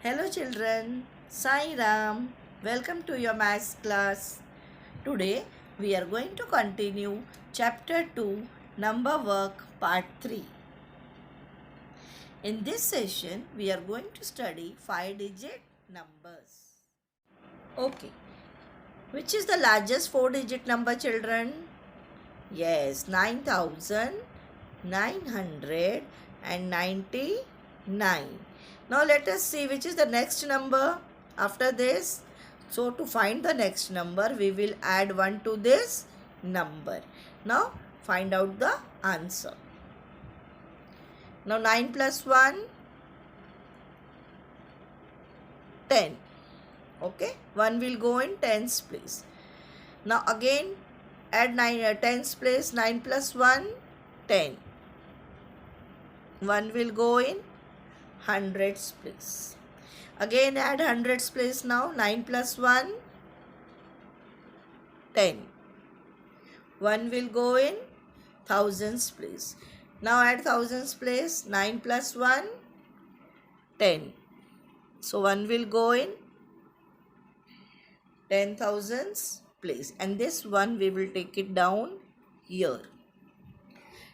Hello children, Sai Ram. Welcome to your maths class. Today we are going to continue chapter 2 number work part 3. In this session we are going to study 5-digit numbers. Okay, which is the largest 4-digit number children? Yes, 9,999. Now let us see which is the next number after this. So to find the next number, we will add 1 to this number. Now find out the answer. Now 9 plus 1, 10. Okay, 1 will go in tens place. Now again add 9 tens place, 9 plus 1, 10. 1 will go in hundreds place. Again add hundreds place now. 9 plus 1, 10. 1 will go in thousands place. Now add thousands place. 9 plus 1, 10. So 1 will go in 10,000s place. And this one we will take it down here.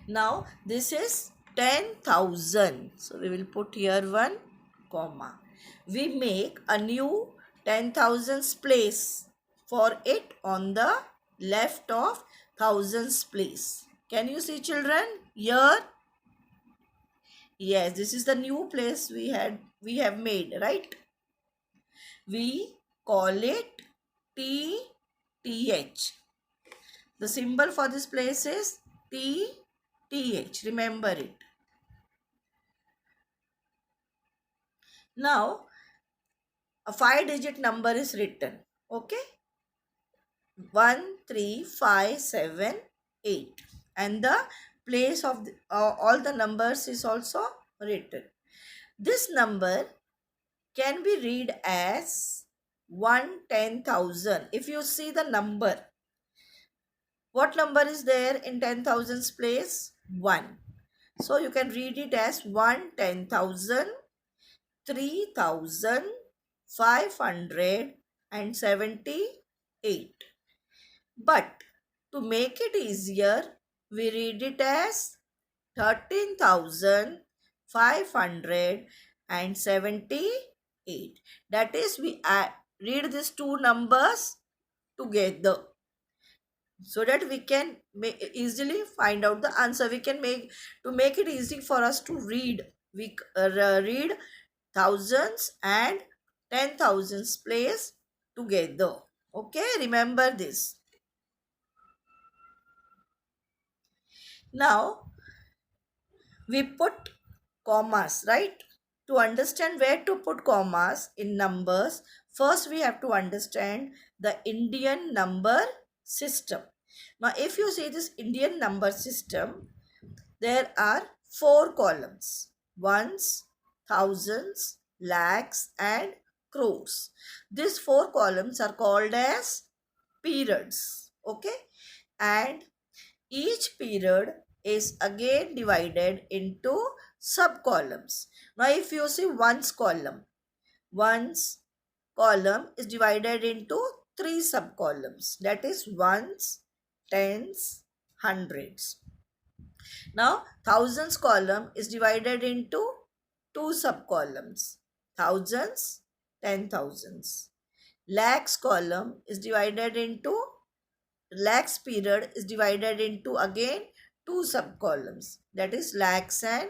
Now this is 10,000. So we will put here 1 comma. We make a new 10,000s place for it on the left of thousands place. Can you see children here? Yes, this is the new place we have made, right? We call it TTH. The symbol for this place is TTH. Remember it. Now a 5-digit number is written. Okay. 1, 3, 5, 7, 8. And the place of all the numbers is also written. This number can be read as 1/10,000. If you see the number, what number is there in 10,000's place? 1. So you can read it as 1/10,000, 3,578. But to make it easier, we read it as 13,578. That is, we read these two numbers together so that we can easily find out the answer. We can make it easy for us to read. We read thousands and 10,000s place together. Okay, remember this. Now we put commas, right? To understand where to put commas in numbers, first we have to understand the Indian number system. Now if you see this Indian number system, there are 4 columns: ones, thousands, lakhs and crores. These 4 columns are called as periods. Okay, and each period is again divided into sub-columns. Now if you see ones column is divided into 3 sub-columns, that is ones, tens, hundreds. Now thousands column is divided into 2 sub-columns, thousands, 10,000s. Lakhs column is divided into lakhs period is divided into again 2 sub-columns, that is lakhs and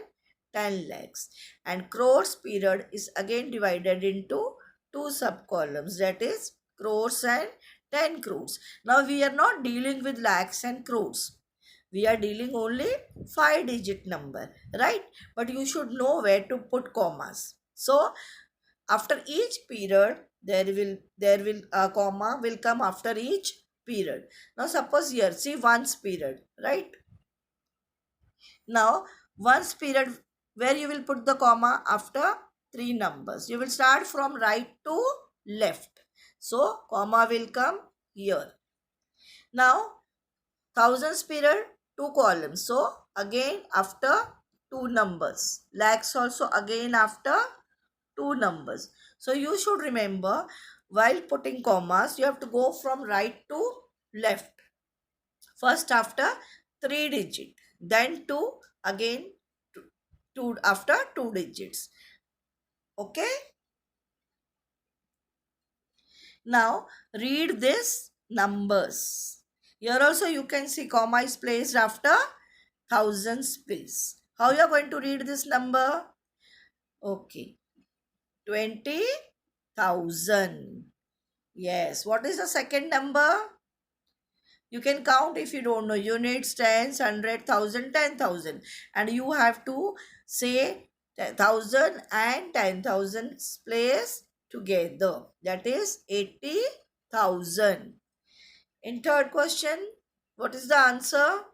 10 lakhs. And crores period is again divided into 2 sub-columns, that is crores and 10 crores. Now we are not dealing with lakhs and crores. We are dealing only 5-digit number, right? But you should know where to put commas. So after each period, there will a comma will come after each period. Now suppose here, see ones period, right? Now ones period, where you will put the comma after 3 numbers. You will start from right to left. So comma will come here. Now thousands period, 2 columns. So again after 2 numbers. Lakhs also again after two numbers. So you should remember, while putting commas, you have to go from right to left. First after 3 digit, then 2, again 2 after 2 digits. Okay. Now read this numbers. Here also you can see comma is placed after thousands place. How you are going to read this number? Okay. 20,000. Yes. What is the second number? You can count if you don't know. Units, tens, 100,000, 10,000. And you have to say 1,000 and 10,000 place together. That is 80,000. In third question, what is the answer?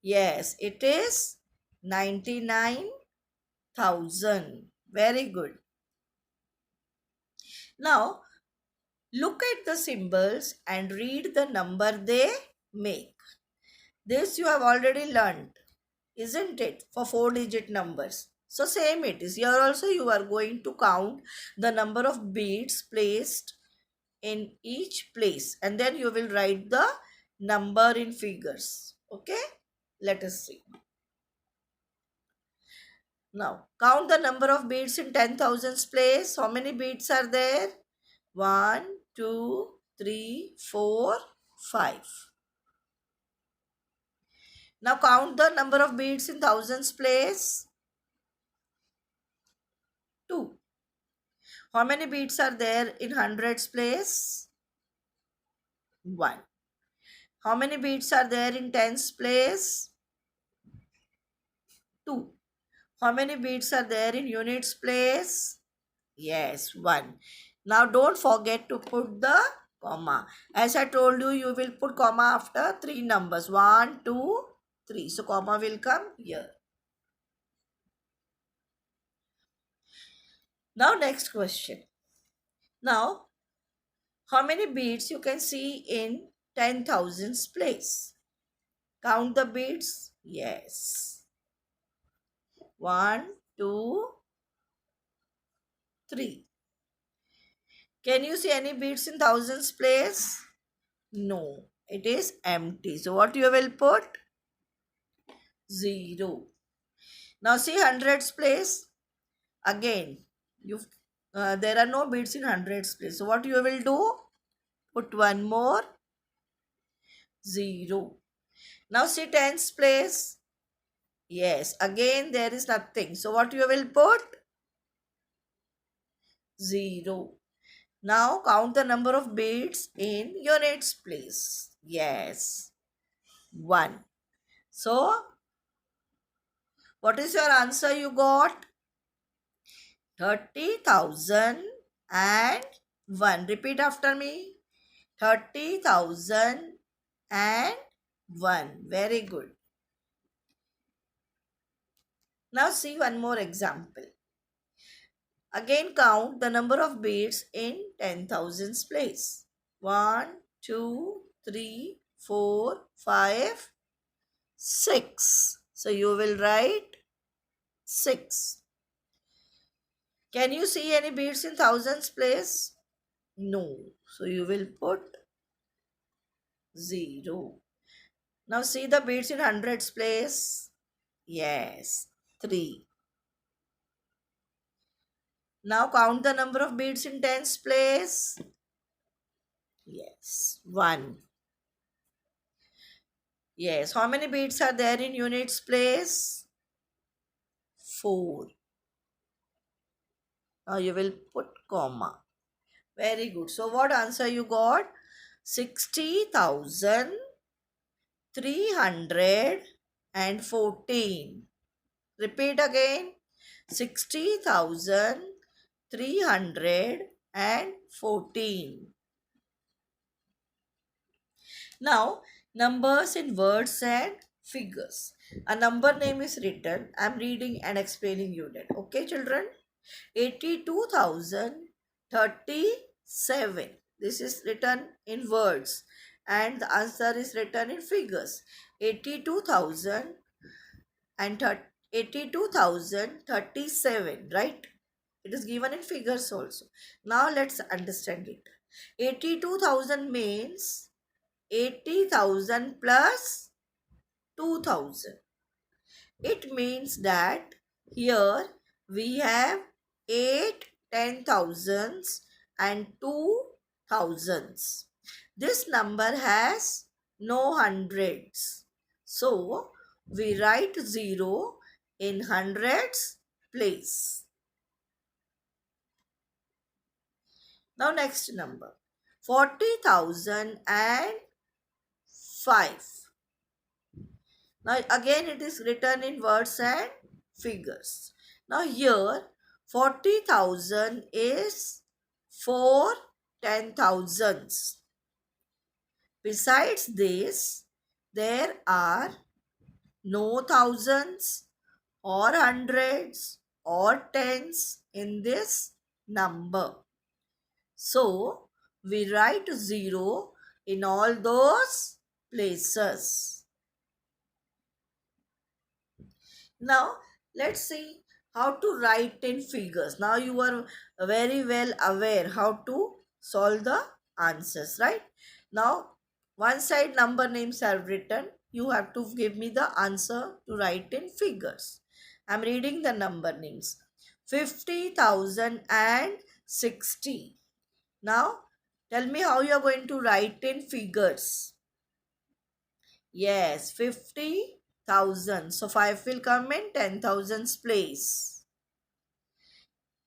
Yes, it is 99,000. Very good. Now, look at the symbols and read the number they make. This you have already learned, isn't it? For 4-digit numbers. So same it is. Here also you are going to count the number of beads placed in each place, and then you will write the number in figures. Okay? Let us see. Now, count the number of beads in 10,000's place. How many beads are there? 1, 2, 3, 4, 5. Now, count the number of beads in thousands place. 2. How many beads are there in hundreds place? 1. How many beads are there in tens place? 2. How many beads are there in units place? Yes, 1. Now don't forget to put the comma. As I told you, you will put comma after 3 numbers. 1, 2, 3. So comma will come here. Now next question. Now, how many beads you can see in 10,000's place? Count the beads. Yes. 1, 2, 3. Can you see any beads in thousands place? No, it is empty. So what you will put? 0. Now see hundreds place. Again, there are no beads in hundreds place. So what you will do? Put one more 0. Now see tens place. Yes, again there is nothing. So what you will put? 0. Now count the number of beads in units place. Yes, 1. So what is your answer you got? 30,001. Repeat after me. 30,001. Very good. Now see one more example. Again count the number of beads in 10,000's place. 1, 2, 3, 4, 5, 6. So you will write 6. Can you see any beads in thousands place? No. So you will put 0. Now see the beads in hundreds place. Yes, 3. Now count the number of beads in tens place. Yes, 1. Yes, how many beads are there in units place? 4. Now you will put comma. Very good. So what answer you got? 60,314. Repeat again. 60,314. Now, numbers in words and figures. A number name is written. I am reading and explaining you that. Okay, children? 82,037. This is written in words and the answer is written in figures. 82,037, right? It is given in figures also. Now let's understand it. 82,000 means 80,000 plus 2,000. It means that here we have 8 10,000s and 2,000s. This number has no hundreds. So we write 0 in hundreds place. Now next number 40,005. Now again it is written in words and figures. Now here 40,000 is 4 10,000s. Besides this, there are no thousands or hundreds or tens in this number. So we write 0 in all those places. Now let's see how to write in figures. Now you are very well aware how to solve the answers, right? Now one side number names are written. You have to give me the answer to write in figures. I am reading the number names. 50,060. Now tell me how you are going to write in figures. Yes, 50,000. So 5 will come in 10,000's place.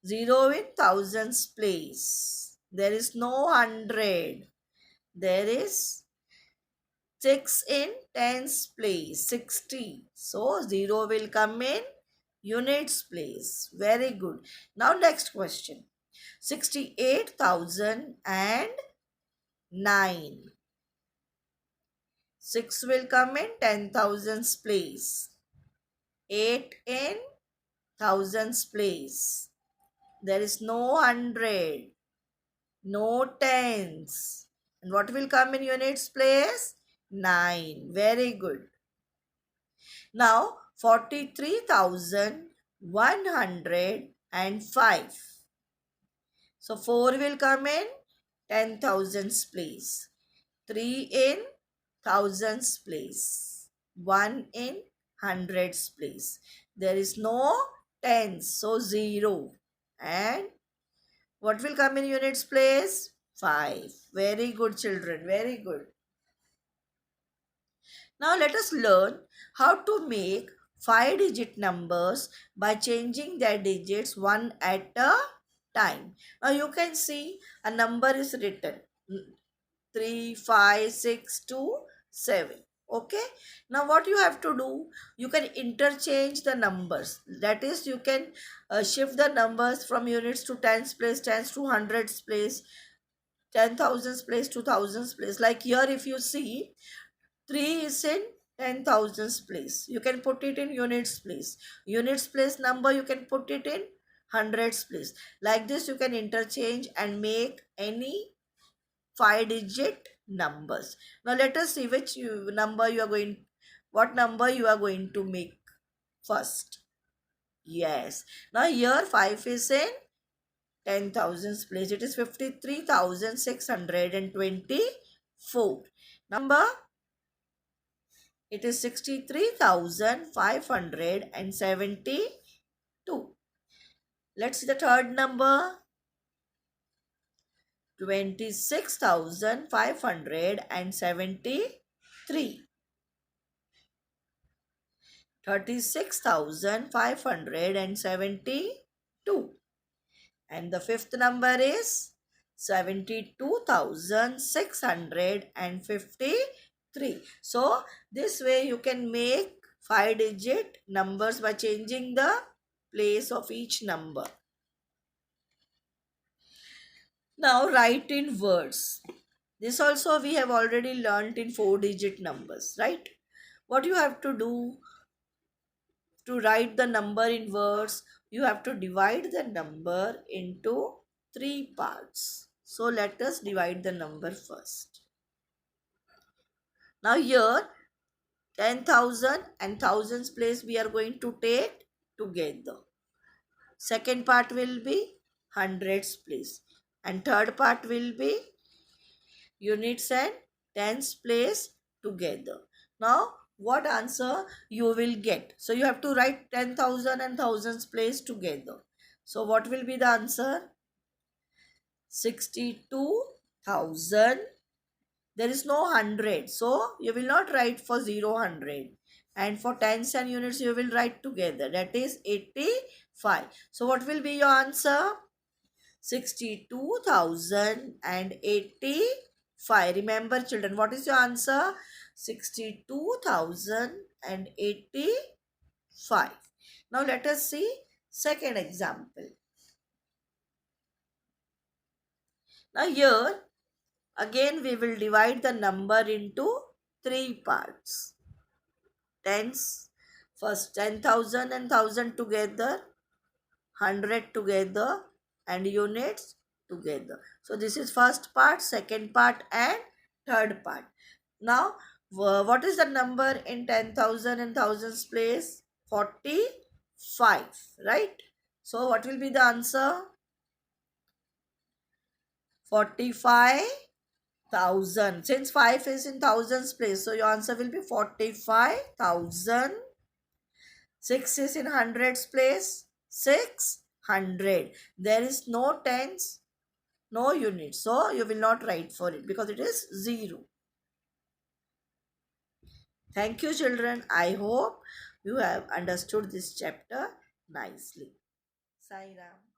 0 in thousands place. There is no 100. There is 6 in tens place. 60. So 0 will come in units place. Very good. Now next question. 68,009. 6 will come in 10,000's place. 8 in thousands place. There is no 100, no tens. And what will come in units place? 9. Very good. Now 43,105. So 4 will come in 10,000's place. 3 in thousands place. 1 in hundreds place. There is no tens, so 0. And what will come in units place? 5. Very good children, very good. Now let us learn how to make 5-digit numbers by changing their digits one at a time. Now you can see a number is written 3, 5, 6, 2, 7. Okay. Now what you have to do, you can interchange the numbers. That is, you can shift the numbers from units to tens place, tens to hundreds place, 10,000s place to thousands place. Like here if you see 3 is in 10,000s place. You can put it in units place. Units place number you can put it in hundreds place. Like this you can interchange and make any 5-digit numbers. Now let us see what number you are going to make first. Yes. Now here 5 is in 10,000s place. It is 53,624. Number, it is 63,572. Let's see the third number. 26,573. 36,572. And the fifth number is 72,653. So this way you can make 5-digit numbers by changing the place of each number. Now write in words. This also we have already learnt in 4-digit numbers, right? What you have to do to write the number in words, you have to divide the number into 3 parts. So let us divide the number first. Now here 10,000 and thousands place we are going to take together. second part will be hundreds place, and third part will be units and tens place together. Now what answer you will get? So you have to write 10,000 and thousands place together. So what will be the answer? 62,000. There is no 100, so you will not write for 0, 100, and for tens and units you will write together, that is 85. So what will be your answer? 62,085. Remember children, what is your answer? 62,085. Now let us see second example. Now here again we will divide the number into three parts. Tens, first 10,000 and 1,000 together, 100 together, and units together. So this is first part, second part, and third part. Now what is the number in 10,000 and thousands place? 45, right? So what will be the answer? 45,000. Since 5 is in thousands place, so your answer will be 45,000. 6 is in hundreds place, 600. There is no tens, no units, so you will not write for it because it is 0. Thank you children. I hope you have understood this chapter nicely. Sai Ram.